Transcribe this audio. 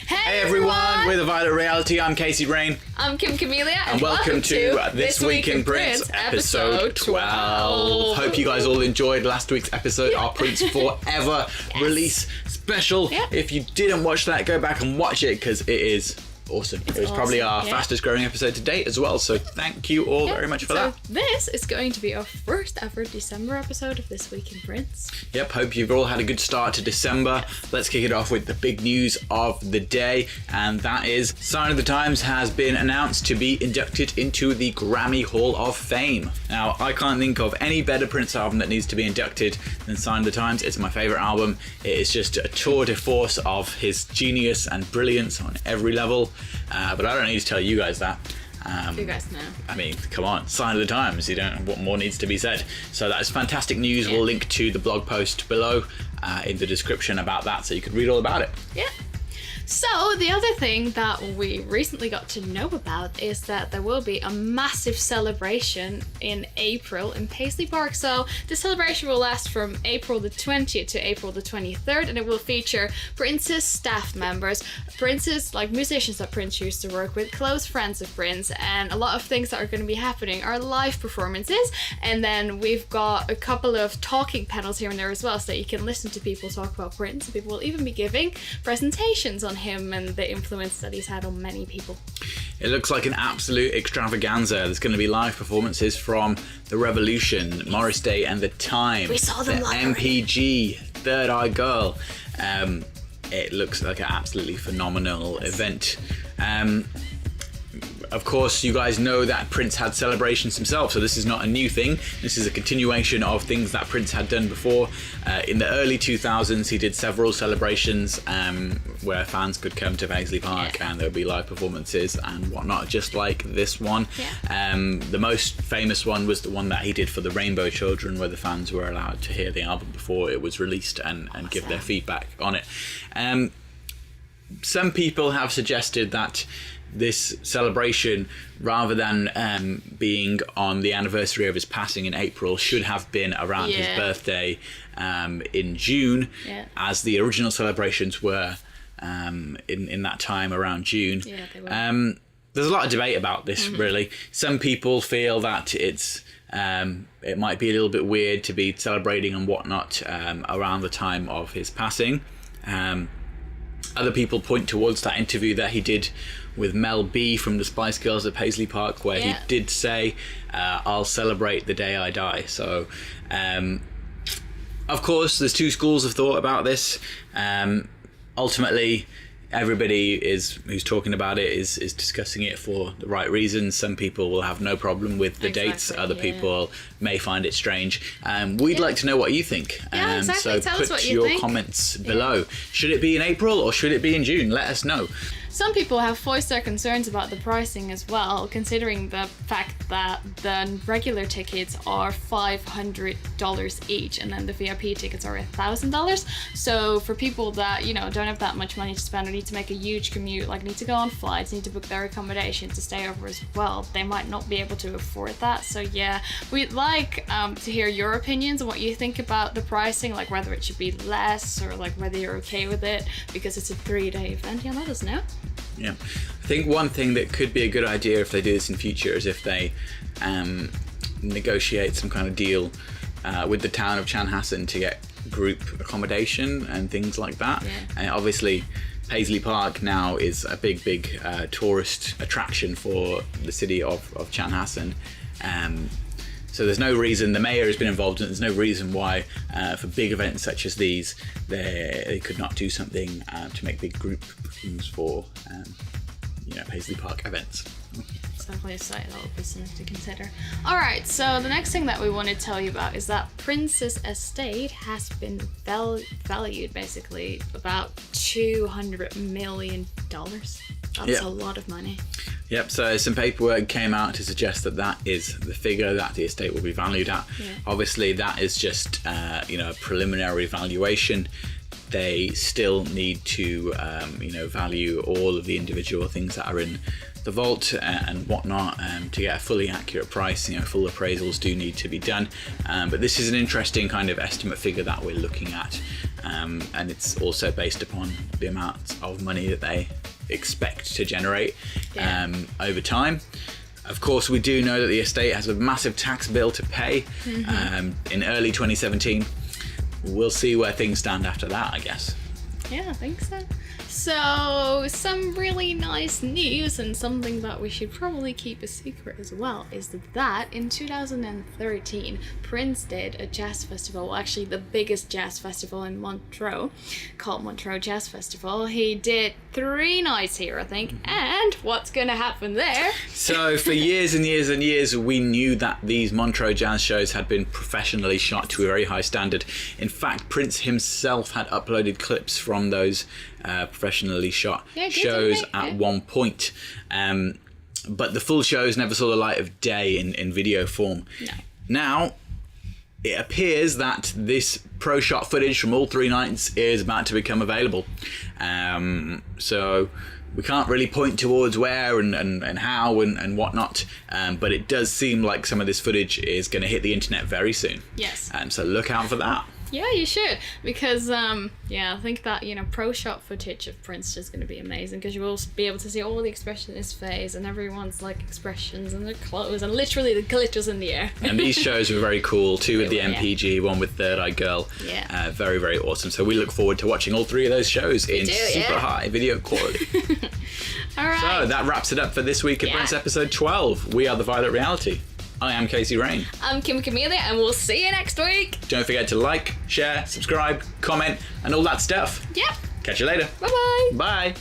Hey everyone, we're the Violet Reality. I'm Casey Rain. I'm Kim Camellia. And welcome to This Week in Prince, episode 12. Hope you guys all enjoyed last week's episode, our Prince Forever release special. Yep. If you didn't watch that, go back and watch it because it is awesome. It was probably our fastest growing episode to date as well, so thank you all very much for that. This is going to be our first ever December episode of This Week in Prince. Yep, hope you've all had a good start to December. Let's kick it off with the big news of the day, and that is Sign of the Times has been announced to be inducted into the Grammy Hall of Fame. Now, I can't think of any better Prince album that needs to be inducted than Sign of the Times. It's my favourite album. It is just a tour de force of his genius and brilliance on every level. But I don't need to tell you guys that. You guys know. I mean, come on, Sign of the Times. You don't. What more needs to be said? So that is fantastic news. We'll link to the blog post below in the description about that, so you can read all about it. Yeah. So the other thing that we recently got to know about is that there will be a massive celebration in April in Paisley Park. So the celebration will last from April the 20th to April the 23rd, and it will feature Prince's staff members, Prince's like musicians that Prince used to work with, close friends of Prince, and a lot of things that are going to be happening are live performances. And then we've got a couple of talking panels here and there as well, so that you can listen to people talk about Prince, and people will even be giving presentations on him and the influence that he's had on many people. It looks like an absolute extravaganza. There's going to be live performances from The Revolution, Morris Day and The Time, We saw them the live. MPG, Third Eye Girl. It looks like an absolutely phenomenal event. Of course, you guys know that Prince had celebrations himself, so this is not a new thing. This is a continuation of things that Prince had done before. In the early 2000s, he did several celebrations where fans could come to Paisley Park and there would be live performances and whatnot, just like this one. The most famous one was the one that he did for the Rainbow Children, where the fans were allowed to hear the album before it was released and give their feedback on it. Some people have suggested that this celebration, rather than being on the anniversary of his passing in April, should have been around his birthday in June, as the original celebrations were in that time around June. Yeah, they were. There's a lot of debate about this, really. Some people feel that it might be a little bit weird to be celebrating and whatnot around the time of his passing. Other people point towards that interview that he did with Mel B from the Spice Girls at Paisley Park, where he did say, I'll celebrate the day I die. So, of course, there's two schools of thought about this. Ultimately, everybody who's talking about it is discussing it for the right reasons. Some people will have no problem with the dates. Other people may find it strange. We'd like to know what you think. So Tell put us what you your think. comments below. Should it be in April or should it be in June? Let us know. Some people have voiced their concerns about the pricing as well, considering the fact that the regular tickets are $500 each, and then the VIP tickets are $1,000. So for people that, don't have that much money to spend or need to make a huge commute, like need to go on flights, need to book their accommodation to stay over as well, they might not be able to afford that. So we'd like to hear your opinions on what you think about the pricing, like whether it should be less or like whether you're okay with it, because it's a 3-day event. Let us know. Yeah, I think one thing that could be a good idea if they do this in future is if they negotiate some kind of deal with the town of Chanhassen to get group accommodation and things like that. And obviously Paisley Park now is a big tourist attraction for the city of Chanhassen. So there's no reason, the mayor has been involved, and there's no reason why for big events such as these they could not do something to make big group bookings for Paisley Park events. It's definitely a site that will be something to consider. Alright, so the next thing that we want to tell you about is that Prince's estate has been valued basically about $200 million. That's a lot of money. Yep, so some paperwork came out to suggest that is the figure that the estate will be valued at. Obviously, that is just a preliminary valuation. They still need to value all of the individual things that are in the vault and whatnot to get a fully accurate price. Full appraisals do need to be done, but this is an interesting kind of estimate figure that we're looking at, and it's also based upon the amount of money that they expect to generate Yeah. over time. Of course, we do know that the estate has a massive tax bill to pay in early 2017. We'll see where things stand after that, I guess. Yeah, I think so. So, some really nice news, and something that we should probably keep a secret as well, is that in 2013, Prince did a jazz festival, well, actually the biggest jazz festival in Montreux, called Montreux Jazz Festival. He did 3 nights here, I think, and what's going to happen there? So for years and years and years, we knew that these Montreux jazz shows had been professionally shot to a very high standard. In fact, Prince himself had uploaded clips from those professionally shot shows at one point. But the full shows never saw the light of day in video form. No. Now, it appears that this pro shot footage from all 3 nights is about to become available. So we can't really point towards where and how and whatnot, but it does seem like some of this footage is going to hit the internet very soon. Yes. So look out for that. Yeah, you should, because I think that pro shot footage of Prince is going to be amazing, because you will be able to see all the expression in his face and everyone's like expressions and their clothes and literally the glitters in the air. And these shows were very cool, 2 with the MPG, 1 with Third Eye Girl. Yeah. Very, very awesome. So we look forward to watching all 3 of those shows in super high video quality. All right. So that wraps it up for this week of Prince episode 12. We are The Violet Reality. I am Casey Rain. I'm Kim Camelia, and we'll see you next week. Don't forget to like, share, subscribe, comment, and all that stuff. Yep. Catch you later. Bye-bye. Bye.